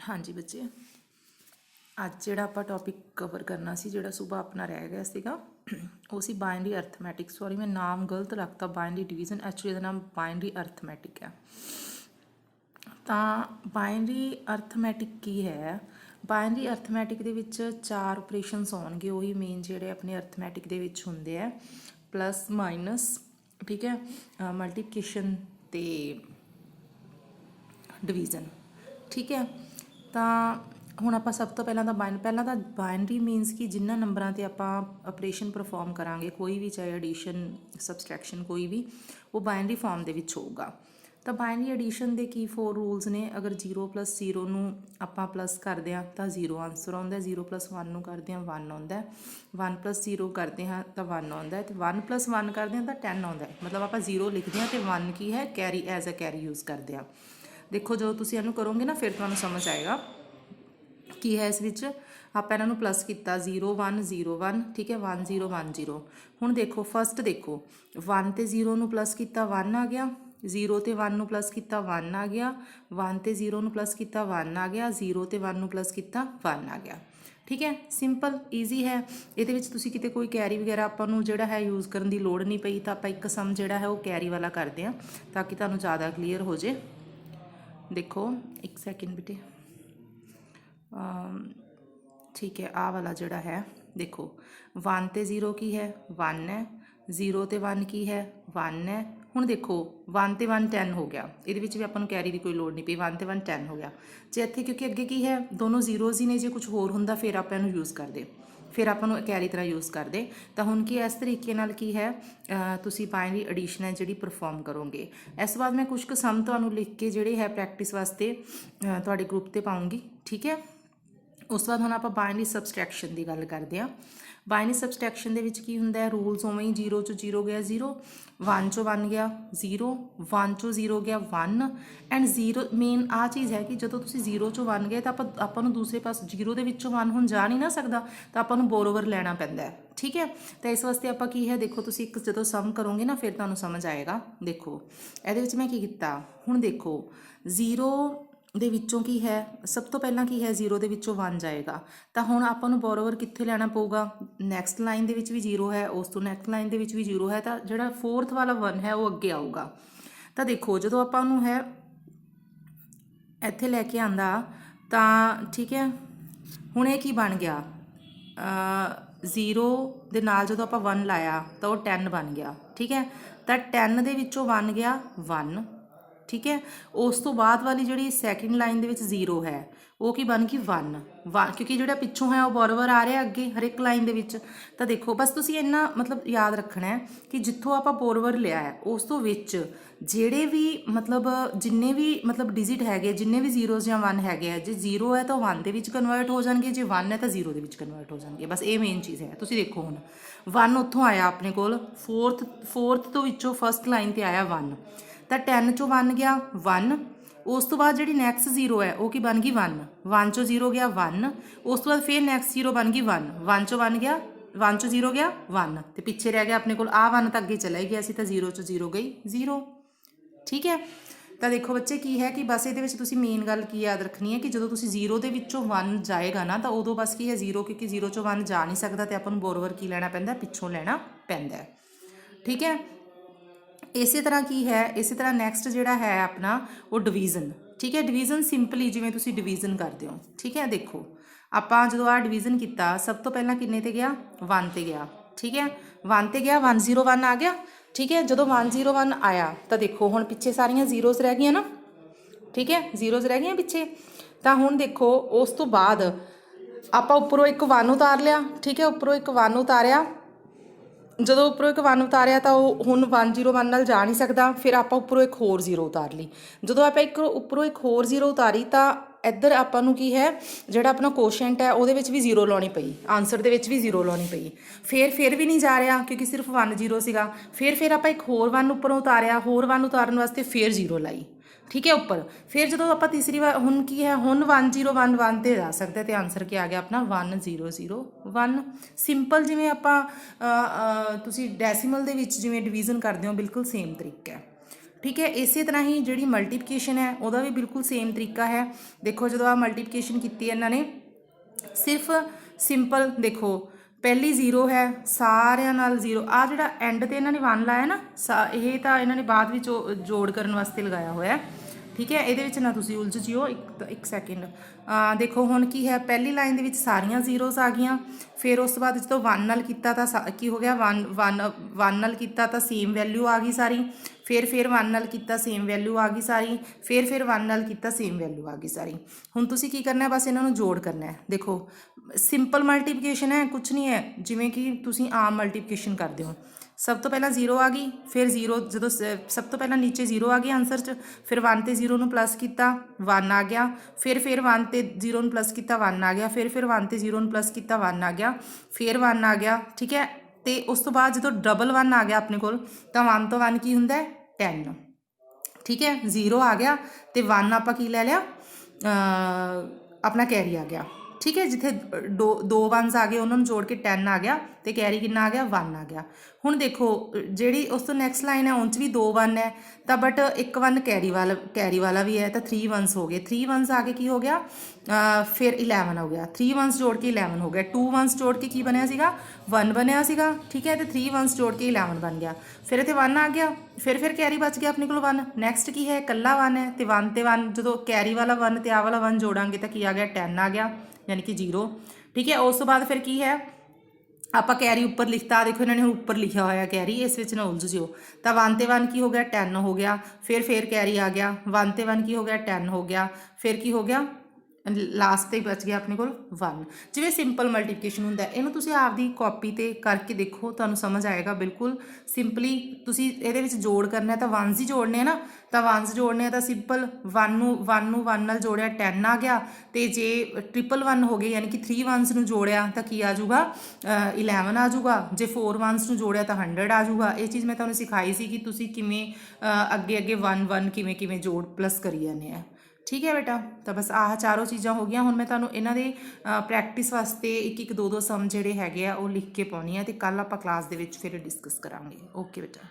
हाँ जी बच्चे, ਅੱਜ ਜਿਹੜਾ ਆਪਾਂ ਟੌਪਿਕ ਕਵਰ ਕਰਨਾ ਸੀ, ਜਿਹੜਾ ਸੁਬਾ ਆਪਣਾ ਰਹਿ ਗਿਆ ਸੀਗਾ, ਉਹ ਸੀ ਬਾਇਨਰੀ ਅਰਥਮੈਟਿਕ। ਸੌਰੀ ਮੈਂ ਨਾਮ ਗਲਤ ਰੱਖਤਾ, ਬਾਇਨਰੀ ਡਿਵੀਜ਼ਨ, ਐਕਚੁਅਲੀ ਇਹਦਾ ਨਾਮ ਬਾਇਨਰੀ ਅਰਥਮੈਟਿਕ ਹੈ। ਤਾਂ ਬਾਇਨਰੀ ਅਰਥਮੈਟਿਕ ਕੀ ਹੈ? ਬਾਇਨਰੀ ਅਰਥਮੈਟਿਕ ਦੇ ਵਿੱਚ 4 ਆਪਰੇਸ਼ਨਸ ਆਉਣਗੇ, ਉਹੀ ਮੇਨ ਜਿਹੜੇ ਆਪਣੇ ਅਰਥਮੈਟਿਕ ਦੇ ਵਿੱਚ ਹੁੰਦੇ ਆ, ਪਲੱਸ ਮਾਈਨਸ, ਠੀਕ ਹੈ, ਮਲਟੀਪਲੀਕੇਸ਼ਨ ਅਤੇ ਡਿਵੀਜ਼ਨ, ਠੀਕ ਹੈ। ਤਾਂ ਹੁਣ ਆਪਾਂ ਸਭ ਤੋਂ ਪਹਿਲਾਂ ਤਾਂ ਬਾਇਨਰੀ ਮੀਨਸ ਕਿ ਜਿਨ੍ਹਾਂ ਨੰਬਰਾਂ 'ਤੇ ਆਪਾਂ ਆਪਰੇਸ਼ਨ ਪਰਫੋਰਮ ਕਰਾਂਗੇ, ਕੋਈ ਵੀ, ਚਾਹੇ ਐਡੀਸ਼ਨ, ਸਬਸਟ੍ਰੈਕਸ਼ਨ, ਕੋਈ ਵੀ, ਉਹ ਬਾਇਨਰੀ ਫਾਰਮ ਦੇ ਵਿੱਚ ਹੋਊਗਾ। ਤਾਂ ਬਾਇਨਰੀ ਐਡੀਸ਼ਨ ਦੇ ਕੀ 4 ਰੂਲਸ ਨੇ? ਅਗਰ 0 + 0 ਨੂੰ ਆਪਾਂ ਪਲੱਸ ਕਰਦੇ ਹਾਂ ਤਾਂ 0 ਆਨਸਰ ਆਉਂਦਾ, 0 + 1 ਨੂੰ ਕਰਦੇ ਹਾਂ 1 ਆਉਂਦਾ, 1 + 0 ਕਰਦੇ ਹਾਂ ਤਾਂ 1 ਆਉਂਦਾ, ਅਤੇ 1 + 1 ਕਰਦੇ ਹਾਂ ਤਾਂ 10 ਆਉਂਦਾ। ਮਤਲਬ ਆਪਾਂ 0 ਲਿਖਦੇ ਹਾਂ ਅਤੇ 1 ਕੀ ਹੈ, carry, as a carry use ਕਰਦੇ ਹਾਂ। ਦੇਖੋ ਜਦੋਂ ਤੁਸੀਂ ਇਹਨੂੰ ਕਰੋਗੇ ਨਾ, ਫਿਰ ਤੁਹਾਨੂੰ ਸਮਝ ਆਏਗਾ ਕੀ ਹੈ। ਇਸ ਵਿੱਚ ਆਪਾਂ ਇਹਨਾਂ ਨੂੰ ਪਲੱਸ ਕੀਤਾ, 0 1 0 1, ਠੀਕ ਹੈ, 1 0 1 0। ਹੁਣ ਦੇਖੋ ਫਸਟ, ਦੇਖੋ 1 ਤੇ 0 ਨੂੰ ਪਲੱਸ ਕੀਤਾ 1 ਆ ਗਿਆ, 0 ਤੇ 1 ਨੂੰ ਪਲੱਸ ਕੀਤਾ 1 ਆ ਗਿਆ, 1 ਤੇ 0 ਨੂੰ ਪਲੱਸ ਕੀਤਾ 1 ਆ ਗਿਆ, 0 ਤੇ 1 ਨੂੰ ਪਲੱਸ ਕੀਤਾ 1 ਆ ਗਿਆ, ਠੀਕ ਹੈ। ਸਿੰਪਲ, ਈਜ਼ੀ ਹੈ। ਇਹਦੇ ਵਿੱਚ ਤੁਸੀਂ ਕਿਤੇ ਕੋਈ ਕੈਰੀ ਵਗੈਰਾ ਆਪਾਂ ਨੂੰ ਜਿਹੜਾ ਹੈ ਯੂਜ਼ ਕਰਨ ਦੀ ਲੋੜ ਨਹੀਂ ਪਈ। ਤਾਂ ਆਪਾਂ ਇੱਕ ਸਮ ਜਿਹੜਾ ਹੈ ਉਹ ਕੈਰੀ ਵਾਲਾ ਕਰਦੇ ਹਾਂ, ਤਾਂ ਕਿ ਤੁਹਾਨੂੰ ਜ਼ਿਆਦਾ ਕਲੀਅਰ ਹੋ ਜੇ। ਦੇਖੋ ਇੱਕ ਸੈਕਿੰਡ ਬੇਟੇ, ਠੀਕ ਹੈ, ਆਹ ਵਾਲਾ ਜਿਹੜਾ ਹੈ, ਦੇਖੋ 1 ਤੇ 0 ਕੀ ਹੈ, 1 ਹੈ, 0 ਤੇ 1 ਕੀ ਹੈ, 1 ਹੈ। ਹੁਣ ਦੇਖੋ 1 ਤੇ 1 10 ਹੋ ਗਿਆ, ਇਹਦੇ ਵਿੱਚ ਵੀ ਆਪਾਂ ਨੂੰ ਕੈਰੀ ਦੀ ਕੋਈ ਲੋੜ ਨਹੀਂ ਪਈ, 1 ਤੇ 1 10 ਹੋ ਗਿਆ। ਜੇ ਇੱਥੇ ਕਿਉਂਕਿ ਅੱਗੇ ਕੀ ਹੈ, ਦੋਨੋਂ ਜ਼ੀਰੋਜ਼ ਹੀ ਨੇ, ਜੇ ਕੁਝ ਹੋਰ ਹੁੰਦਾ ਫਿਰ ਆਪਾਂ ਇਹਨੂੰ ਯੂਜ਼ ਕਰਦੇ, ਫਿਰ ਆਪਾਂ ਨੂੰ ਕੈਰੀ ਤਰ੍ਹਾਂ ਯੂਜ਼ ਕਰਦੇ। ਤਾਂ ਹੁਣ ਕੀ ਇਸ ਤਰੀਕੇ ਨਾਲ ਕੀ ਹੈ, ਤੁਸੀਂ ਬਾਇਨਰੀ ਐਡੀਸ਼ਨ ਹੈ ਜਿਹੜੀ ਪਰਫੋਰਮ ਕਰੋਗੇ। ਇਸ ਤੋਂ ਬਾਅਦ ਮੈਂ ਕੁਝ ਕੁ ਸਮ ਤੁਹਾਨੂੰ ਲਿਖ ਕੇ ਜਿਹੜੇ ਹੈ ਪ੍ਰੈਕਟਿਸ ਵਾਸਤੇ ਤੁਹਾਡੇ ਗਰੁੱਪ 'ਤੇ ਪਾਊਂਗੀ, ਠੀਕ ਹੈ। ਉਸ ਤੋਂ ਬਾਅਦ ਹੁਣ ਆਪਾਂ ਬਾਇਨਰੀ ਸਬਸਟ੍ਰੈਕਸ਼ਨ ਦੀ ਗੱਲ ਕਰਦੇ ਹਾਂ। ਬਾਇਨਰੀ ਸਬਸਟ੍ਰੈਕਸ਼ਨ ਦੇ ਵਿੱਚ ਕੀ ਹੁੰਦਾ ਹੈ, ਰੂਲਸ ਉਵੇਂ ਹੀ, 0 ਚੋਂ 0 ਗਿਆ 0, 1 ਚੋਂ 1 ਗਿਆ 0, 1 ਚੋਂ 0 ਗਿਆ 1, ਐਂਡ 0 ਮੇਨ ਆਹ ਚੀਜ਼ ਹੈ ਕਿ ਜਦੋਂ ਤੁਸੀਂ 0 ਚੋਂ 1 ਗਏ ਤਾਂ ਆਪਾਂ ਨੂੰ ਦੂਸਰੇ ਪਾਸੇ 0 ਦੇ ਵਿੱਚੋਂ 1 ਹੁਣ ਜਾ ਨਹੀਂ ਨਾ ਸਕਦਾ, ਤਾਂ ਆਪਾਂ ਨੂੰ ਬੋਰੋਵਰ ਲੈਣਾ ਪੈਂਦਾ ਹੈ, ਠੀਕ ਹੈ। ਤਾਂ ਇਸ ਵਾਸਤੇ ਆਪਾਂ ਕੀ ਹੈ, ਦੇਖੋ ਤੁਸੀਂ ਇੱਕ ਜਦੋਂ ਸਮ ਕਰੋਗੇ ਨਾ ਫਿਰ ਤੁਹਾਨੂੰ ਸਮਝ ਆਏਗਾ। ਦੇਖੋ ਇਹਦੇ ਵਿੱਚ ਮੈਂ ਕੀ ਕੀਤਾ, ਹੁਣ ਦੇਖੋ 0 ਦੇ ਵਿੱਚੋਂ ਕੀ ਹੈ, ਸਭ ਤੋਂ ਪਹਿਲਾਂ ਕੀ ਹੈ, 0 ਦੇ ਵਿੱਚੋਂ 1 ਜਾਏਗਾ। ਤਾਂ ਹੁਣ ਆਪਾਂ ਨੂੰ ਬੋਰੋਵਰ ਕਿੱਥੇ ਲੈਣਾ ਪਊਗਾ, ਨੈਕਸਟ ਲਾਈਨ ਦੇ ਵਿੱਚ ਵੀ 0 ਹੈ, ਉਸ ਤੋਂ ਨੈਕਸਟ ਲਾਈਨ ਦੇ ਵਿੱਚ ਵੀ 0 ਹੈ, ਤਾਂ ਜਿਹੜਾ 4th ਵਾਲਾ 1 ਹੈ ਉਹ ਅੱਗੇ ਆਊਗਾ। ਤਾਂ ਦੇਖੋ ਜਦੋਂ ਆਪਾਂ ਉਹਨੂੰ ਹੈ ਇੱਥੇ ਲੈ ਕੇ ਆਂਦਾ ਤਾਂ ਠੀਕ ਹੈ, ਹੁਣ ਇਹ ਕੀ ਬਣ ਗਿਆ, 0 ਦੇ ਨਾਲ ਜਦੋਂ ਆਪਾਂ 1 ਲਾਇਆ ਤਾਂ ਉਹ 10 ਬਣ ਗਿਆ, ਠੀਕ ਹੈ। ਤਾਂ 10 ਦੇ ਵਿੱਚੋਂ 1 ਗਿਆ 1, ਠੀਕ ਹੈ। ਉਸ ਤੋਂ ਬਾਅਦ ਵਾਲੀ ਜਿਹੜੀ ਸੈਕਿੰਡ ਲਾਈਨ ਦੇ ਵਿੱਚ 0 ਹੈ ਉਹ ਕੀ ਬਣ ਗਈ 1, ਕਿਉਂਕਿ ਜਿਹੜਾ ਪਿੱਛੋਂ ਹੈ ਉਹ ਬੋਰੋਵਰ ਆ ਰਿਹਾ ਅੱਗੇ ਹਰ ਇੱਕ ਲਾਈਨ ਦੇ ਵਿੱਚ। ਤਾਂ ਦੇਖੋ ਬਸ ਤੁਸੀਂ ਇੰਨਾ ਮਤਲਬ ਯਾਦ ਰੱਖਣਾ ਹੈ ਕਿ ਜਿੱਥੋਂ ਆਪਾਂ ਬੋਰੋਵਰ ਲਿਆ ਹੈ ਉਸ ਤੋਂ ਵਿੱਚ ਜਿਹੜੇ ਵੀ ਮਤਲਬ ਜਿੰਨੇ ਵੀ ਮਤਲਬ ਡਿਜਿਟ ਹੈਗੇ, ਜਿੰਨੇ ਵੀ 0 ਜਾਂ 1 ਹੈਗੇ ਆ, ਜੇ 0 ਹੈ ਤਾਂ 1 ਦੇ ਵਿੱਚ ਕਨਵਰਟ ਹੋ ਜਾਣਗੇ, ਜੇ 1 ਹੈ ਤਾਂ 0 ਦੇ ਵਿੱਚ ਕਨਵਰਟ ਹੋ ਜਾਣਗੇ। ਬਸ ਇਹ ਮੇਨ ਚੀਜ਼ ਹੈ। ਤੁਸੀਂ ਦੇਖੋ ਹੁਣ 1 ਉੱਥੋਂ ਆਇਆ ਆਪਣੇ ਕੋਲ, 4th ਤੋਂ ਵਿੱਚੋਂ ਫਸਟ ਲਾਈਨ 'ਤੇ ਆਇਆ 1, ਤਾਂ 10 ਚੋਂ 1 ਗਿਆ 1, ਉਸ ਤੋਂ ਬਾਅਦ ਜਿਹੜੀ ਨੈਕਸਟ 0 ਹੈ ਉਹ ਕੀ ਬਣ ਗਈ 1, 1 ਚੋਂ 0 ਗਿਆ 1, ਉਸ ਤੋਂ ਬਾਅਦ ਫਿਰ ਨੈਕਸਟ 0 ਬਣ ਗਈ 1, 1 ਚੋਂ 1 ਗਿਆ, 1 ਚੋਂ 0 ਗਿਆ 1, ਅਤੇ ਪਿੱਛੇ ਰਹਿ ਗਿਆ ਆਪਣੇ ਕੋਲ ਆਹ 1 ਤਾਂ ਅੱਗੇ ਚਲਾ ਹੀ ਗਿਆ ਸੀ, ਤਾਂ 0 ਚੋਂ 0 ਗਈ 0, ਠੀਕ ਹੈ। ਤਾਂ ਦੇਖੋ ਬੱਚੇ ਕੀ ਹੈ ਕਿ ਬਸ ਇਹਦੇ ਵਿੱਚ ਤੁਸੀਂ ਮੇਨ ਗੱਲ ਕੀ ਯਾਦ ਰੱਖਣੀ ਹੈ ਕਿ ਜਦੋਂ ਤੁਸੀਂ 0 ਦੇ ਵਿੱਚੋਂ 1 ਜਾਏਗਾ ਨਾ, ਤਾਂ ਉਦੋਂ ਬਸ ਕੀ ਹੈ 0, ਕਿਉਂਕਿ 0 ਚੋਂ 1 ਜਾ ਨਹੀਂ ਸਕਦਾ, ਅਤੇ ਆਪਾਂ ਨੂੰ ਬੋਰੋਵਰ ਕੀ ਲੈਣਾ ਪੈਂਦਾ, ਪਿੱਛੋਂ ਲੈਣਾ ਪੈਂਦਾ, ਠੀਕ ਹੈ। ਇਸੇ ਤਰ੍ਹਾਂ ਕੀ ਹੈ, ਇਸੇ ਤਰ੍ਹਾਂ ਨੈਕਸਟ ਜਿਹੜਾ ਹੈ ਆਪਣਾ ਉਹ ਡਿਵੀਜ਼ਨ, ਠੀਕ ਹੈ। ਡਿਵੀਜ਼ਨ ਸਿੰਪਲੀ ਜਿਵੇਂ ਤੁਸੀਂ ਡਿਵੀਜ਼ਨ ਕਰਦੇ ਹੋ, ਠੀਕ ਹੈ। ਦੇਖੋ ਆਪਾਂ ਜਦੋਂ ਆਹ ਡਿਵੀਜ਼ਨ ਕੀਤਾ, ਸਭ ਤੋਂ ਪਹਿਲਾਂ ਕਿੰਨੇ 'ਤੇ ਗਿਆ, 1 'ਤੇ ਗਿਆ, ਠੀਕ ਹੈ। 1 'ਤੇ ਗਿਆ, 1 0 1 ਆ ਗਿਆ, ਠੀਕ ਹੈ। ਜਦੋਂ 1 0 1 ਆਇਆ ਤਾਂ ਦੇਖੋ ਹੁਣ ਪਿੱਛੇ ਸਾਰੀਆਂ ਜ਼ੀਰੋਜ਼ ਰਹਿ ਗਈਆਂ ਨਾ, ਠੀਕ ਹੈ, ਜ਼ੀਰੋਜ਼ ਰਹਿ ਗਈਆਂ ਪਿੱਛੇ। ਤਾਂ ਹੁਣ ਦੇਖੋ ਉਸ ਤੋਂ ਬਾਅਦ ਆਪਾਂ ਉੱਪਰੋਂ ਇੱਕ 1 ਉਤਾਰ ਲਿਆ, ਠੀਕ ਹੈ, ਉੱਪਰੋਂ ਇੱਕ 1 ਉਤਾਰਿਆ। ਜਦੋਂ ਉੱਪਰੋਂ ਇੱਕ 1 ਉਤਾਰਿਆ ਤਾਂ ਉਹ ਹੁਣ 1 0 1 ਨਾਲ ਜਾ ਨਹੀਂ ਸਕਦਾ, ਫਿਰ ਆਪਾਂ ਉੱਪਰੋਂ ਇੱਕ ਹੋਰ 0 ਉਤਾਰ ਲਈ। ਜਦੋਂ ਆਪਾਂ ਉੱਪਰੋਂ ਇੱਕ ਹੋਰ 0 ਉਤਾਰੀ ਤਾਂ ਇੱਧਰ ਆਪਾਂ ਨੂੰ ਕੀ ਹੈ, ਜਿਹੜਾ ਆਪਣਾ ਕੋਸ਼ੈਂਟ ਹੈ ਉਹਦੇ ਵਿੱਚ ਵੀ 0 ਲਾਉਣੀ ਪਈ, ਆਨਸਰ ਦੇ ਵਿੱਚ ਵੀ 0 ਲਾਉਣੀ ਪਈ। ਫਿਰ ਵੀ ਨਹੀਂ ਜਾ ਰਿਹਾ ਕਿਉਂਕਿ ਸਿਰਫ 1 0 ਸੀਗਾ। ਫਿਰ ਆਪਾਂ ਇੱਕ ਹੋਰ 1 ਉੱਪਰੋਂ ਉਤਾਰਿਆ, ਹੋਰ 1 ਉਤਾਰਨ ਵਾਸਤੇ ਫਿਰ 0 ਲਾਈ, ਠੀਕ ਹੈ, ਉੱਪਰ। ਫਿਰ ਜਦੋਂ ਆਪਾਂ ਤੀਸਰੀ ਵਾਰ ਹੁਣ ਕੀ ਹੈ, ਹੁਣ 1 0 1 1 'ਤੇ ਜਾ ਸਕਦਾ, ਅਤੇ ਆਨਸਰ ਕੀ ਆ ਗਿਆ ਆਪਣਾ 1 0 0 1। ਸਿੰਪਲ ਜਿਵੇਂ ਆਪਾਂ ਤੁਸੀਂ ਡੈਸੀਮਲ ਦੇ ਵਿੱਚ ਜਿਵੇਂ ਡਿਵੀਜ਼ਨ ਕਰਦੇ ਹੋ, ਬਿਲਕੁਲ ਸੇਮ ਤਰੀਕਾ ਹੈ, ठीक है। इसी तरह ही जी मल्टीप्लिकेशन है वह भी बिल्कुल सेम तरीका है। देखो जो आ मल्टीप्लिकेशन की इन्होंने सिर्फ सिंपल देखो पहली 0 है सारिਆਂ ਨਾਲ 0 आ ਜਿਹੜਾ एंड ਤੇ ਇਹਨਾਂ ਨੇ 1 ਲਾਇਆ ਨਾ ਇਹ ਤਾਂ ਇਹਨਾਂ ਨੇ ਬਾਅਦ ਵਿੱਚ ਜੋੜ ਕਰਨ ਵਾਸਤੇ ਲਗਾਇਆ ਹੋਇਆ। ठीक है, ये ना तुसी उलझ जियो एक सैकेंड। देखो हुण की है पहली लाइन दे विच सारियां जीरोस आ गईयां, फिर उस बाद जो 1 नाल कीता तां की हो गया 1 नाल कीता तां सेम वैल्यू आ गई सारी, फिर 1 नाल कीता सेम वैल्यू आ गई सारी, फिर 1 नाल कीता सेम वैल्यू आ गई सारी। हुण तुसी की करना है बस इन्हां नूं जोड़ करना है। देखो सिंपल मल्टीप्लिकेशन है, कुछ नहीं है जिवें कि तुसी आम मल्टीप्लिकेशन करदे हो। सब तो पहला 0 आ गई, फिर 0 जो सब तो पहला नीचे 0 आ गई आंसर च, फिर 1 ते 0 नूं प्लस किया 1 आ गया, फिर 1 ते 0 नूं प्लस किया 1 आ गया, फिर 1 ते 0 नूं प्लस किया 1 आ गया, फिर 1 आ गया। ठीक है, तो उस तो बाद जो डबल 1 आ गया अपने कोल तो 1 तो 1 की हुंदा है 10। ठीक है, 0 आ गया तो 1 आपां की ले लिया अपना कैरी आ गया। ठीक है, जिथे दो 1s आ गए उन्होंने जोड़ के 10 आ गया तो कैरी कितना आ गया 1 आ गया। हुण देखो जी उस तो नैक्सट लाइन है उन भी 2 1 है तो बट एक 1 कैरी वाला भी है तो 3 1s हो गए। 3 1s आगे की हो गया फिर 11 हो गया, 3 1s जोड़ के 11 हो गया, 2 1s जोड़ के की बनया सीगा 1 बनया सीगा। ठीक है, तो 3 1s जोड़ के 11 बन गया, फिर इतने 1 आ गया, फिर कैरी बच गया अपने को 1। नैक्सट की है कल्ला 1 है तो 1 ते 1 जो कैरी वाला 1 तो आ वाला 1 जोड़ांगे तो की आ गया 10 आ गया यानी कि 0। ठीक है, उस तो बाद फिर की है ਆਪਾਂ कैरी उपर लिखता, देखो इन्होंने उपर लिखा होया कैरी, इस विच ना उलझ जिओ। तो 1 ते 1 की हो गया 10 हो गया, फिर कैरी आ गया 1 ते 1 की हो गया 10 हो गया, फिर की हो गया लास्ट ते बच गया अपने को 1। जिवें सिंपल मल्टीप्लिकेशन हुंदा है, इहनूं तुसीं आपदी कॉपी ते करके देखो तुहानूं समझ आएगा बिल्कुल सिंपली। तुसीं इहदे विच जोड़ करना है तो 1s ही जोड़ने हैं ना, तो 1s जोड़ने हैं तो सिंपल 1 नूं 1 नाल जोड़िया 10 आ गया, तो जे 1 हो गए यानी कि 3 1s नूं जोड़िया तो की आ जाऊगा 11 आ जाऊगा, जे 4 1s नूं जोड़िया तो 100 आ जाऊगा। ये चीज़ मैं तुहानूं सिखाई सी कि तुसीं किवें अगे अगे 1 1 किवें जोड़ प्लस करी जाने हैं। ठीक है बेटा, तो बस आह चारों चीज़ां हो गई। हुण मैं तुहानूं इन्हां दे प्रैक्टिस वास्ते एक 2 सम जिहड़े हैगे आ वो लिख के पाउणी है, तो कल आपां क्लास दे विच फिर डिस्कस करांगे। ओके बेटा।